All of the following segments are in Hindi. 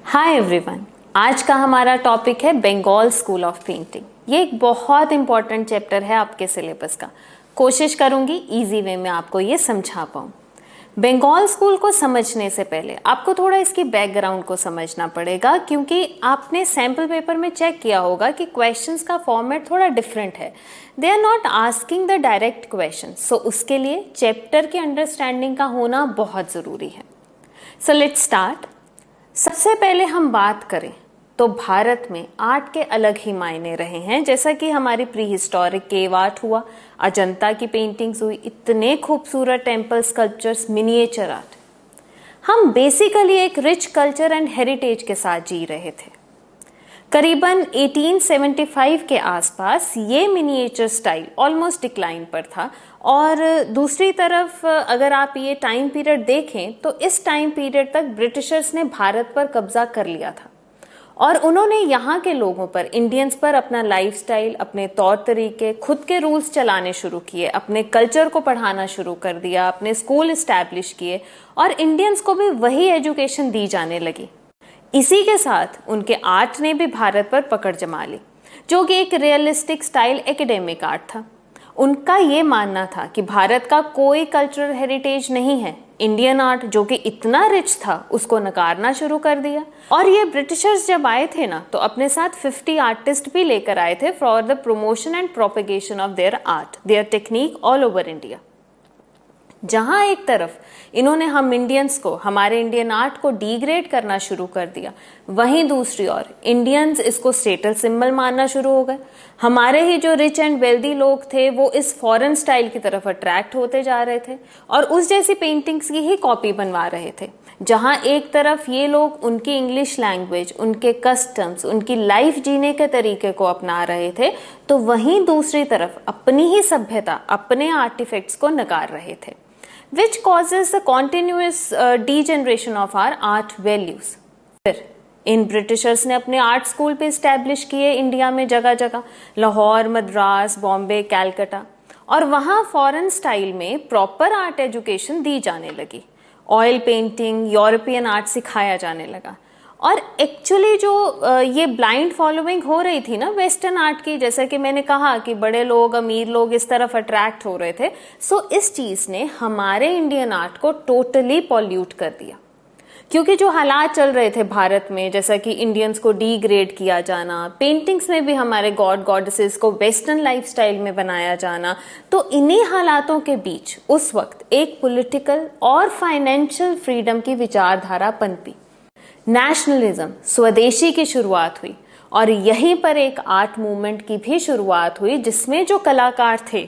हाय एवरीवन, आज का हमारा टॉपिक है बंगाल स्कूल ऑफ पेंटिंग। ये एक बहुत इंपॉर्टेंट चैप्टर है आपके सिलेबस का। कोशिश करूंगी इजी वे में आपको ये समझा पाऊँ। बंगाल स्कूल को समझने से पहले आपको थोड़ा इसकी बैकग्राउंड को समझना पड़ेगा, क्योंकि आपने सैम्पल पेपर में चेक किया होगा कि क्वेश्चंस का फॉर्मेट थोड़ा डिफरेंट है। They are not asking the direct question, so उसके लिए चैप्टर की अंडरस्टैंडिंग का होना बहुत ज़रूरी है। So let's start. सबसे पहले हम बात करें तो भारत में आर्ट के अलग ही मायने रहे हैं। जैसा कि हमारी प्री हिस्टोरिक केव आर्ट हुआ, अजंता की पेंटिंग्स हुई, इतने खूबसूरत टेम्पल स्कल्पचर्स, मिनिएचर आर्ट। हम बेसिकली एक रिच कल्चर एंड हेरिटेज के साथ जी रहे थे। करीबन 1875 के आसपास ये मिनिएचर स्टाइल ऑलमोस्ट डिक्लाइन पर था। और दूसरी तरफ अगर आप ये टाइम पीरियड देखें तो इस टाइम पीरियड तक ब्रिटिशर्स ने भारत पर कब्जा कर लिया था और उन्होंने यहाँ के लोगों पर, इंडियंस पर अपना लाइफस्टाइल, अपने तौर तरीके, खुद के रूल्स चलाने शुरू किए, अपने कल्चर को पढ़ाना शुरू कर दिया, अपने स्कूल इस्टेब्लिश किए और इंडियंस को भी वही एजुकेशन दी जाने लगी। इसी के साथ उनके आर्ट ने भी भारत पर पकड़ जमा ली, जो कि एक रियलिस्टिक स्टाइल एकेडमिक आर्ट था। उनका ये मानना था कि भारत का कोई कल्चरल हेरिटेज नहीं है। इंडियन आर्ट, जो कि इतना रिच था, उसको नकारना शुरू कर दिया। और ये ब्रिटिशर्स जब आए थे ना, तो अपने साथ 50 आर्टिस्ट भी लेकर आए थे for the promotion and propagation of their art, their technique all over India. जहां एक तरफ इन्होंने हम इंडियंस को, हमारे इंडियन आर्ट को डिग्रेड करना शुरू कर दिया, वहीं दूसरी ओर इंडियंस इसको स्टेटस सिंबल मानना शुरू हो गए। हमारे ही जो रिच एंड वेल्दी लोग थे वो इस फॉरेन स्टाइल की तरफ अट्रैक्ट होते जा रहे थे और उस जैसी पेंटिंग्स की ही कॉपी बनवा रहे थे। जहां एक तरफ ये लोग उनकी इंग्लिश लैंग्वेज, उनके कस्टम्स, उनकी लाइफ जीने के तरीके को अपना रहे थे, तो वहीं दूसरी तरफ अपनी ही सभ्यता, अपने आर्टिफैक्ट्स को नकार रहे थे, which causes the continuous degeneration of our art values। फिर इन ब्रिटिशर्स ने अपने आर्ट स्कूल पे इस्टेब्लिश किए इंडिया में जगह जगह, लाहौर, मद्रास, बॉम्बे, कैलकाटा, और वहाँ फॉरेन स्टाइल में प्रॉपर आर्ट एजुकेशन दी जाने लगी। ऑयल पेंटिंग, यूरोपियन आर्ट सिखाया जाने लगा। और एक्चुअली जो ये ब्लाइंड फॉलोइंग हो रही थी ना वेस्टर्न आर्ट की, जैसे कि मैंने कहा कि बड़े लोग, अमीर लोग इस तरफ अट्रैक्ट हो रहे थे, सो इस चीज ने हमारे इंडियन आर्ट को टोटली पॉल्यूट कर दिया। क्योंकि जो हालात चल रहे थे भारत में, जैसा कि इंडियंस को डिग्रेड किया जाना, पेंटिंग्स में भी हमारे गॉड गॉडेसेस को वेस्टर्न लाइफस्टाइल में बनाया जाना, तो इन्हीं हालातों के बीच उस वक्त एक पॉलिटिकल और फाइनेंशियल फ्रीडम की विचारधारा पनपी। नेशनलिज्म, स्वदेशी की शुरुआत हुई और यहीं पर एक आर्ट मूवमेंट की भी शुरुआत हुई, जिसमें जो कलाकार थे,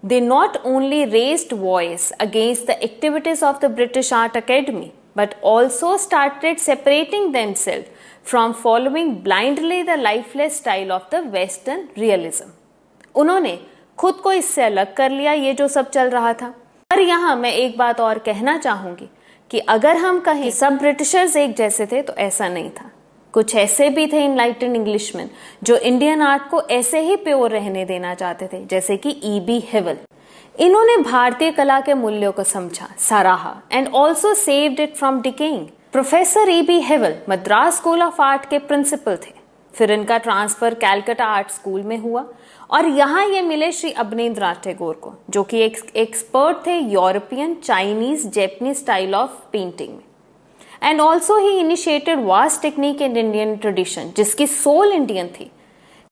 they not only raised voice against the activities of the British art academy but also started separating themself from following blindly the lifeless style of the western realism. उन्होंने खुद को इससे अलग कर लिया, ये जो सब चल रहा था। पर यहाँ मैं एक बात और कहना चाहूंगी कि अगर हम कहें सब ब्रिटिशर्स एक जैसे थे, तो ऐसा नहीं था। कुछ ऐसे भी थे इनलाइटेंड इंग्लिशमैन जो इंडियन आर्ट को ऐसे ही प्योर रहने देना चाहते थे, जैसे कि E.B. हेवल। इन्होंने भारतीय कला के मूल्यों को समझा, सराहा and also saved it from decaying. Professor E.B. Havell Madras school of art के प्रिंसिपल थे। फिर इनका ट्रांसफर कैलकाटा आर्ट स्कूल में हुआ और यहाँ ये मिले श्री अवनींद्रनाथ टैगोर को, जो कि एक एक्सपर्ट थे European, Chinese, Japanese style of painting में। And also he initiated vast technique and Indian tradition, जिसकी सोल इंडियन थी।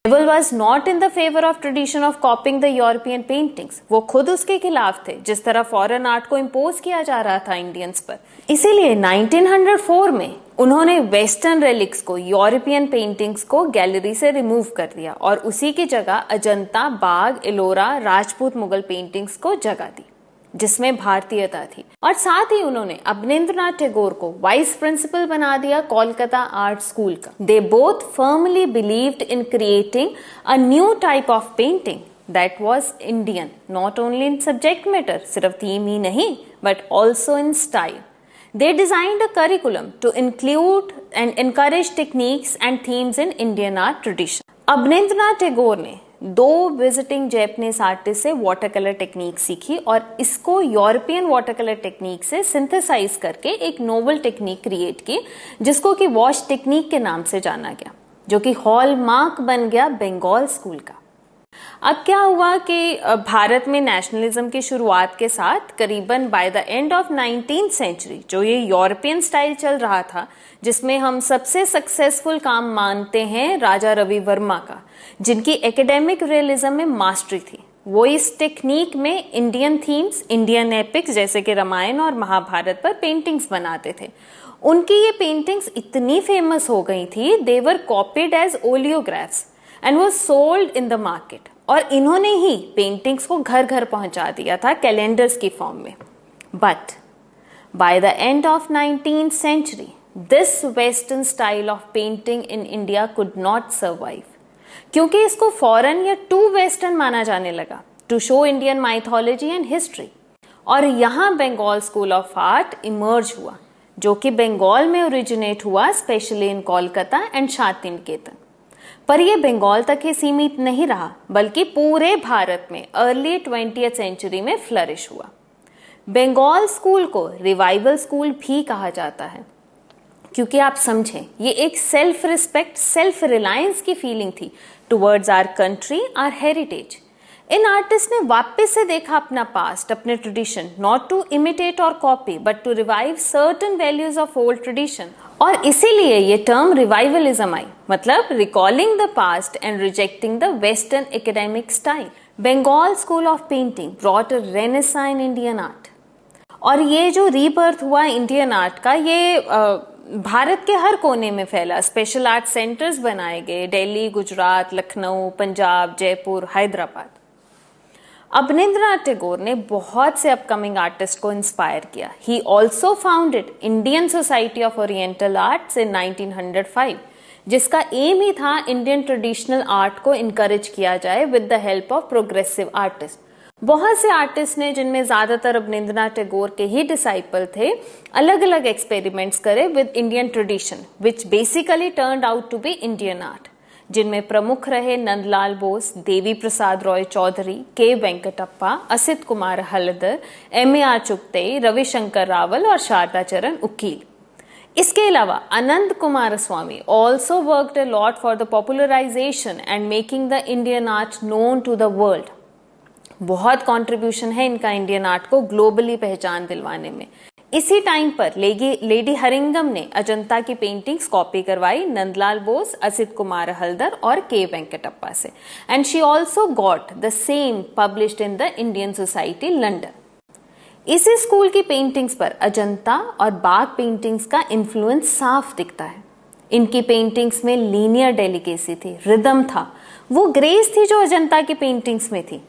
Havell was not in the favour of tradition of copying the European paintings. वो खुद उसके खिलाफ थे, जिस तरह फॉरेन आर्ट को इम्पोज किया जा रहा था इंडियंस पर। इसीलिए 1904 में उन्होंने वेस्टर्न रेलिक्स को, यूरोपियन पेंटिंग्स को गैलरी से रिमूव कर दिया और उसी की जगह अजंता, बाग, एलोरा, राजपूत, मुगल पेंटिंग्स को जगह दी, जिसमें भारतीयता थी। और साथ ही उन्होंने अवनींद्रनाथ टैगोर को वाइस प्रिंसिपल बना दिया कोलकाता आर्ट स्कूल का। They both firmly believed in creating a new type of painting that was Indian, not only in subject matter, सिर्फ थीम ही नहीं, but also in style. They designed a curriculum to include and encourage techniques and themes in Indian art tradition. Abanindranath Tagore ने 2 विजिटिंग जैपनीज आर्टिस्ट से वाटर कलर टेक्निक सीखी और इसको यूरोपियन वाटर कलर टेक्निक से सिंथेसाइज करके एक नोवेल टेक्निक क्रिएट की, जिसको कि वॉश टेक्निक के नाम से जाना गया, जो कि हॉलमार्क बन गया बंगाल स्कूल का। अब क्या हुआ कि भारत में नेशनलिज्म की शुरुआत के साथ करीबन by the end of 19th century जो ये यूरोपियन स्टाइल चल रहा था, जिसमें हम सबसे सक्सेसफुल काम मानते हैं राजा रवि वर्मा का, जिनकी एकेडमिक रियलिज्म में मास्टरी थी। वो इस टेक्निक में इंडियन थीम्स, इंडियन एपिक्स जैसे कि रामायण और महाभारत पर पेंटिंग्स बनाते थे। उनकी ये पेंटिंग्स इतनी फेमस हो गई थी, they were copied as oleographs and was sold in the market. और इन्होंने ही पेंटिंग्स को घर घर पहुंचा दिया था कैलेंडर्स की फॉर्म में। But by the end of 19th century this western style of painting in India could not survive, क्योंकि इसको फॉरेन या टू वेस्टर्न माना जाने लगा to show Indian mythology and history. और यहाँ Bengal school of art emerge हुआ, जो कि बंगाल में ओरिजिनेट हुआ, specially in Kolkata and Shantiniketan. पर यह बंगाल तक ही सीमित नहीं रहा, बल्कि पूरे भारत में अर्ली 20th सेंचुरी में फ्लरिश हुआ। बंगाल स्कूल को रिवाइवल स्कूल भी कहा जाता है, क्योंकि आप समझें ये एक सेल्फ रिस्पेक्ट, सेल्फ रिलायंस की फीलिंग थी towards our country, our heritage. इन आर्टिस्ट ने वापस से देखा अपना पास्ट, अपने ट्रेडिशन, नॉट टू इमिटेट और copy but to revive certain values of old tradition. और इसीलिए ये टर्म रिवाइवलिज्म आई, मतलब recalling the past and rejecting the western academic style. Bengal school of painting brought a renaissance in Indian art. और ये जो रीबर्थ हुआ इंडियन आर्ट का, ये भारत के हर कोने में फैला। स्पेशल आर्ट सेंटर्स बनाए गए, दिल्ली, गुजरात, लखनऊ, पंजाब, जयपुर, हैदराबाद। अवनींद्रनाथ टैगोर ने बहुत से अपकमिंग आर्टिस्ट को इंस्पायर किया। He also founded Indian society of oriental arts इन 1905, जिसका एम ही था इंडियन ट्रेडिशनल आर्ट को इनकरेज किया जाए with the help of progressive artist. बहुत से आर्टिस्ट ने, जिनमें ज्यादातर अवनींद्रनाथ टैगोर के ही डिसाइपल थे, अलग अलग एक्सपेरिमेंट्स करे with Indian tradition, which basically turned out to be Indian art, जिनमें प्रमुख रहे नंदलाल बोस, देवी प्रसाद रॉय चौधरी, के वेंकटप्पा, असित कुमार हलदर, M.A.R. चुगते, रविशंकर रावल और शारदा चरण उकील। इसके अलावा Ananda Coomaraswamy also worked a lot for the popularisation and making the Indian art known to the world. बहुत कंट्रीब्यूशन है इनका इंडियन आर्ट को ग्लोबली पहचान दिलवाने में। इसी टाइम पर लेडी हरिंगम ने अजंता की पेंटिंग्स कॉपी करवाई नंदलाल बोस, असित कुमार हलदर और के वेंकटप्पा से, and she also got the same published in the Indian society London. इसी स्कूल की पेंटिंग्स पर अजंता और बाग पेंटिंग्स का इन्फ्लुएंस साफ दिखता है। इनकी पेंटिंग्स में लीनियर डेलिकेसी थी, रिदम था, वो ग्रेस थी जो अजंता की पेंटिंग्स में थी।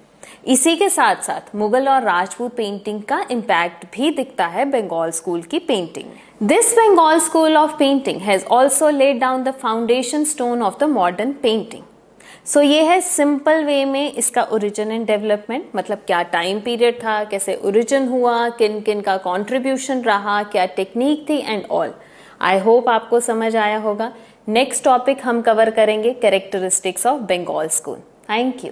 इसी के साथ साथ मुगल और राजपूत पेंटिंग का इम्पैक्ट भी दिखता है बंगाल स्कूल की पेंटिंग में। This Bengal school of painting has also laid down the foundation stone of the modern painting. So ये है सिंपल वे में इसका ओरिजिन एंड डेवलपमेंट, मतलब क्या टाइम पीरियड था, कैसे ओरिजिन हुआ, किन किन का कॉन्ट्रीब्यूशन रहा, क्या टेक्निक थी एंड ऑल। आई होप आपको समझ आया होगा। नेक्स्ट टॉपिक हम कवर करेंगे characteristics of Bengal school. Thank you.